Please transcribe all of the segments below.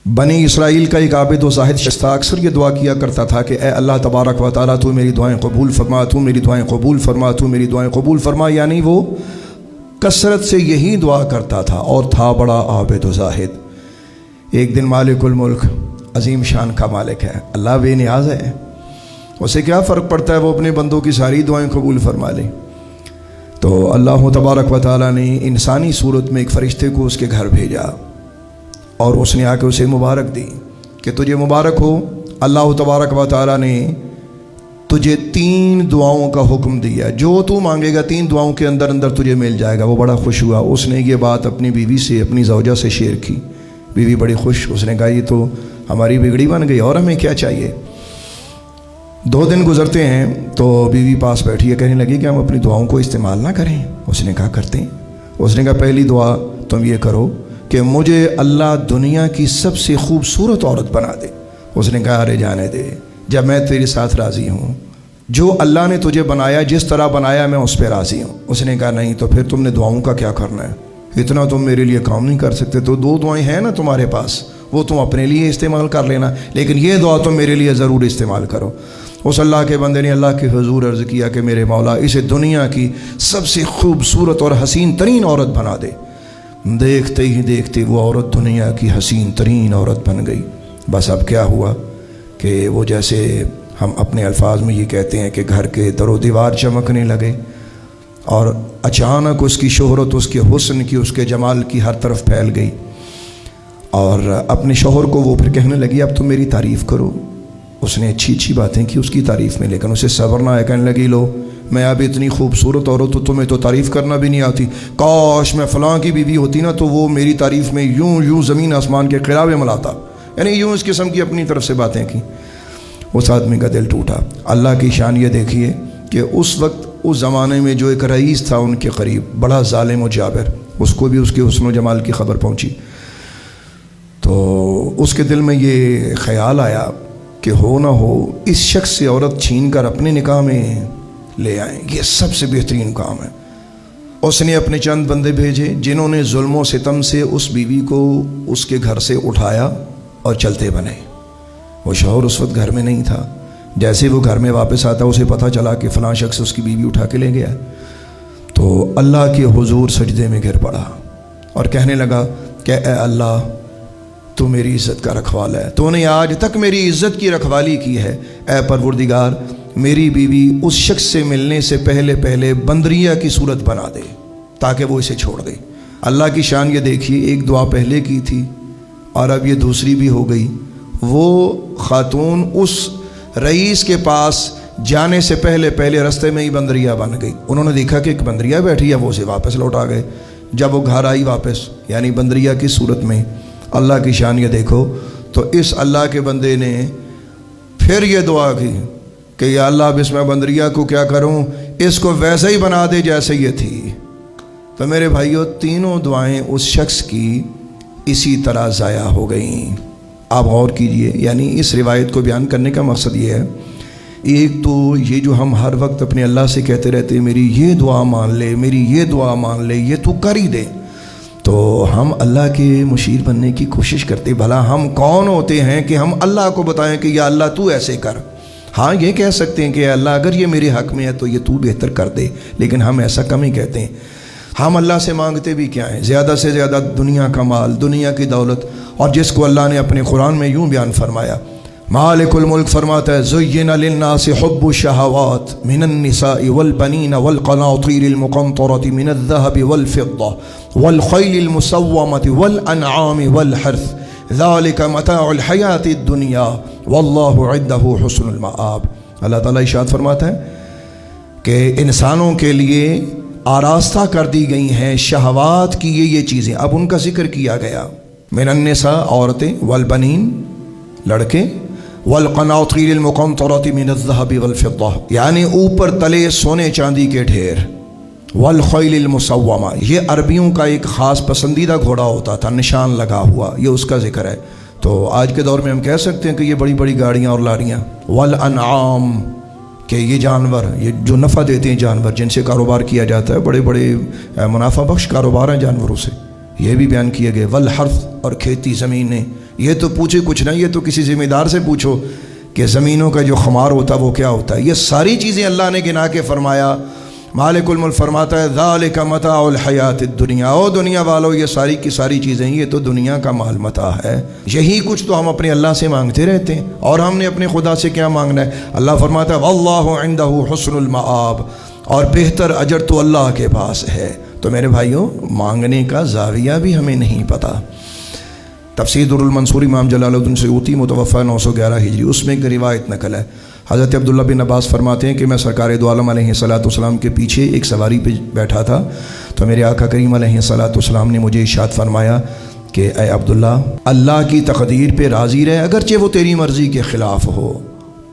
बनी इसराइल का एक आबिद व ज़ाहिद शख्स था, अक्सर ये दुआ किया करता था कि ए अल्लाह तबारक व तआला तू मेरी दुआएं कबूल फरमा, तू मेरी दुआएं कबूल फरमा, तू मेरी दुआएं कबूल फरमा। यानी वो कसरत से यही दुआ करता था और था बड़ा आबिद व ज़ाहिद। एक दिन मालिकुल मुल्क अजीम शान का मालिक है, अल्लाह बेनियाज है, उसे क्या फ़र्क पड़ता है वो अपने बंदों की सारी दुआएं कबूल फरमा ले। तो अल्लाह तबारक व तआला ने इंसानी सूरत में एक फ़रिश्ते को उसके घर भेजा और उसने आके उसे मुबारक दी कि तुझे मुबारक हो, अल्लाह तबारक व तआला ने तुझे 3 दुआओं का हुक्म दिया, जो तू मांगेगा 3 दुआओं के अंदर अंदर तुझे मिल जाएगा। वो बड़ा खुश हुआ, उसने ये बात अपनी बीवी से, अपनी ज़ौजा से शेयर की। बीवी बड़ी खुश, उसने कहा ये तो हमारी बिगड़ी बन गई और हमें क्या चाहिए। 2 दिन गुजरते हैं तो बीवी पास बैठी है, कहने लगी कि हम अपनी दुआओं को इस्तेमाल ना करें। उसने कहा करते हैं। उसने कहा पहली दुआ तुम ये करो कि मुझे अल्लाह दुनिया की सबसे खूबसूरत औरत बना दे। उसने कहा अरे जाने दे, जब मैं तेरे साथ राज़ी हूँ, जो अल्लाह ने तुझे बनाया जिस तरह बनाया मैं उस पर राज़ी हूँ। उसने कहा नहीं तो फिर तुमने दुआओं का क्या करना है, इतना तुम मेरे लिए काम नहीं कर सकते, तो 2 दुआएं हैं ना तुम्हारे पास, वो तुम अपने लिए इस्तेमाल कर लेना, लेकिन ये दुआ तुम मेरे लिए ज़रूर इस्तेमाल करो। उस अल्लाह के बंदे ने अल्लाह के हुजूर अर्ज़ किया कि मेरे मौला इसे दुनिया की सबसे खूबसूरत और हसीन तरीन औरत बना दे। देखते ही देखते वो औरत दुनिया की हसीन तरीन औरत बन गई। बस अब क्या हुआ कि वो जैसे हम अपने अल्फाज में ये कहते हैं कि घर के दरो दीवार चमकने लगे और अचानक उसकी शोहरत, उसके हुस्न की, उसके जमाल की हर तरफ फैल गई। और अपने शोहर को वो फिर कहने लगी अब तुम मेरी तारीफ़ करो। उसने अच्छी अच्छी बातें की उसकी तारीफ़ में, लेकिन उसे सब्र ना आया। कहने लगी लो मैं अब इतनी खूबसूरत औरत तो तुम्हें तो तारीफ़ करना भी नहीं आती, काश मैं फ़लाँ की बीवी होती ना तो वो मेरी तारीफ़ में यूं यूं ज़मीन आसमान के क़िरावे मलाता। यानी यूं इस किस्म की अपनी तरफ से बातें की। उस आदमी का दिल टूटा। अल्लाह की शान ये देखिए कि उस वक्त उस ज़माने में जो एक रईस था उनके करीब, बड़ा ज़ालिम व जाबिर, उसको भी उसके हुस्न व जमाल की खबर पहुँची। तो उसके दिल में ये ख्याल आया कि हो ना हो इस शख्स से औरत छीन कर अपने निकाह में ले आएं, ये सबसे बेहतरीन काम है। उसने अपने चंद बंदे भेजे जिन्होंने जुल्म व सितम से उस बीवी को उसके घर से उठाया और चलते बने। वो शौहर उस वक्त घर में नहीं था। जैसे वो घर में वापस आता उसे पता चला कि फ़लाँ शख्स उसकी बीवी उठा के ले गया। तो अल्लाह के हुजूर सजदे में गिर पड़ा और कहने लगा कि ए अल्लाह तू मेरी इज़्ज़त का रखवाला है, तूने आज तक मेरी इज़्ज़त की रखवाली की है। ए परवरदिगार मेरी बीवी उस शख्स से मिलने से पहले पहले बंदरिया की सूरत बना दे ताकि वो इसे छोड़ दे। अल्लाह की शान ये देखिए, एक दुआ पहले की थी और अब ये दूसरी भी हो गई। वो ख़ातून उस रईस के पास जाने से पहले पहले रास्ते में ही बंदरिया बन गई। उन्होंने देखा कि एक बंदरिया बैठी है, वो उसे वापस लौटा गए। जब वो घर आई वापस, यानी बंदरिया की सूरत में, अल्लाह की शान ये देखो, तो इस अल्लाह के बंदे ने फिर ये दुआ की कि या अल्लाह अब इसमें बंदरिया को क्या करूं, इसको वैसे ही बना दे जैसे ये थी। तो मेरे भाइयों, तीनों दुआएं उस शख्स की इसी तरह ज़ाया हो गईं। आप गौर कीजिए, यानी इस रिवायत को बयान करने का मकसद ये है, एक तो ये जो हम हर वक्त अपने अल्लाह से कहते रहते हैं मेरी ये दुआ मान ले, मेरी ये दुआ मान ले, ये तू कर ही दे, तो हम अल्लाह के मुशीर बनने की कोशिश करते। भला हम कौन होते हैं कि हम अल्लाह को बताएं कि या अल्लाह तू ऐसे कर। हाँ, ये कह सकते हैं कि अल्लाह अगर ये मेरे हक़ में है तो ये तू बेहतर कर दे, लेकिन हम ऐसा कम ही कहते हैं। हम अल्लाह से मांगते भी क्या हैं, ज़्यादा से ज़्यादा दुनिया का माल, दुनिया की दौलत, और जिसको अल्लाह ने अपने कुरान में यूँ बयान फरमाया, मालिकुल मुल्क फरमाता है ज़ुय्यिना लिन्नासि हुब्बु शहवात मिनन निसाइ वल बनीन वल क़नातीरिल मुक़ंतरति मिनज़ ज़हबि वल फ़िद्दा वल ख़ैलिल मुसव्वमति वल अनआमि वल हर्थ ज़ालिका मताउल हयातिद दुनिया वल्लाहु इन्दहु हुस्नुल मआब। अल्लाह ताला इरशाद फरमाता है कि इंसानों के लिए आरास्ता कर दी गई हैं शहवात की ये चीज़ें। अब उनका जिक्र किया गया, मिनन निसा औरतें, वल बनीन लड़के, वल क़नातीरिल मुक़ंतरति मिनज़ ज़हबि वल फ़िद्दा यानी ऊपर तले सोने चांदी के ढेर, वल ख़ैलिल मुसव्वमा ये अरबियों का एक ख़ास पसंदीदा घोड़ा होता था, निशान लगा हुआ, ये उसका जिक्र है। तो आज के दौर में हम कह सकते हैं कि ये बड़ी बड़ी गाड़ियाँ और लाड़ियाँ, वल अनआम कि ये जानवर, ये जो नफ़ा देते हैं जानवर जिनसे कारोबार किया जाता है, बड़े बड़े मुनाफा बख्श कारोबार हैं जानवरों से, ये भी बयान किए गए। वल हर्थ और खेती ज़मीनें, یہ تو پوچھے کچھ نہیں، یہ تو کسی ذمہ دار سے پوچھو کہ زمینوں کا جو خمار ہوتا ہے وہ کیا ہوتا ہے۔ یہ ساری چیزیں اللہ نے گنا کے فرمایا۔ مالک الملک فرماتا ہے ذالک متاع الحیات الدنیا، او دنیا والو یہ ساری کی ساری چیزیں یہ تو دنیا کا مال متاع ہے۔ یہی کچھ تو ہم اپنے اللہ سے مانگتے رہتے ہیں، اور ہم نے اپنے خدا سے کیا مانگنا ہے؟ اللہ فرماتا ہے واللہ عندہ حسن المآب، اور بہتر اجر تو اللہ کے پاس ہے۔ تو میرے بھائیوں، مانگنے کا زاویہ بھی ہمیں نہیں پتہ۔ تفسیر در المنصور امام جلال الدین سیوطی متوفی 911 ہجری، اس میں ایک روایت نقل ہے۔ حضرت عبداللہ بن عباس فرماتے ہیں کہ میں سرکار دو عالم علیہ السلام کے پیچھے ایک سواری پہ بیٹھا تھا، تو میرے آقا کریم علیہ السلام نے مجھے ارشاد فرمایا کہ اے عبداللہ، اللہ کی تقدیر پہ راضی رہے اگرچہ وہ تیری مرضی کے خلاف ہو،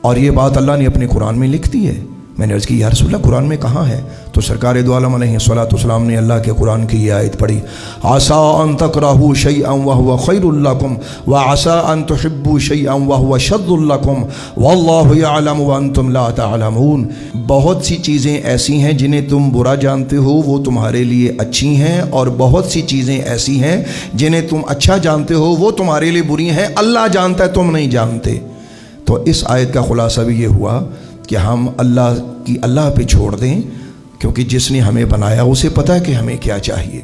اور یہ بات اللہ نے اپنے قرآن میں لکھ دی ہے۔ میں نے عرض کی یا رسول اللہ قرآن میں کہاں ہے؟ تو سرکار دو عالم علیہ السلام نے اللہ کے قرآن کی یہ آیت پڑھی، عسیٰ ان تکرہوا شیئا وہو خیر لکم وعسیٰ ان تحبوا شیئا وہو شر لکم واللہ یعلم وانتم لا تعلمون۔ بہت سی چیزیں ایسی ہیں جنہیں تم برا جانتے ہو وہ تمہارے لیے اچھی ہیں، اور بہت سی چیزیں ایسی ہیں جنہیں تم اچھا جانتے ہو وہ تمہارے لیے بری ہیں، اللہ جانتا ہے تم نہیں جانتے۔ تو اس آیت کا خلاصہ بھی یہ ہوا کہ ہم اللہ پہ چھوڑ دیں، کیونکہ جس نے ہمیں بنایا اسے پتہ ہے کہ ہمیں کیا چاہیے۔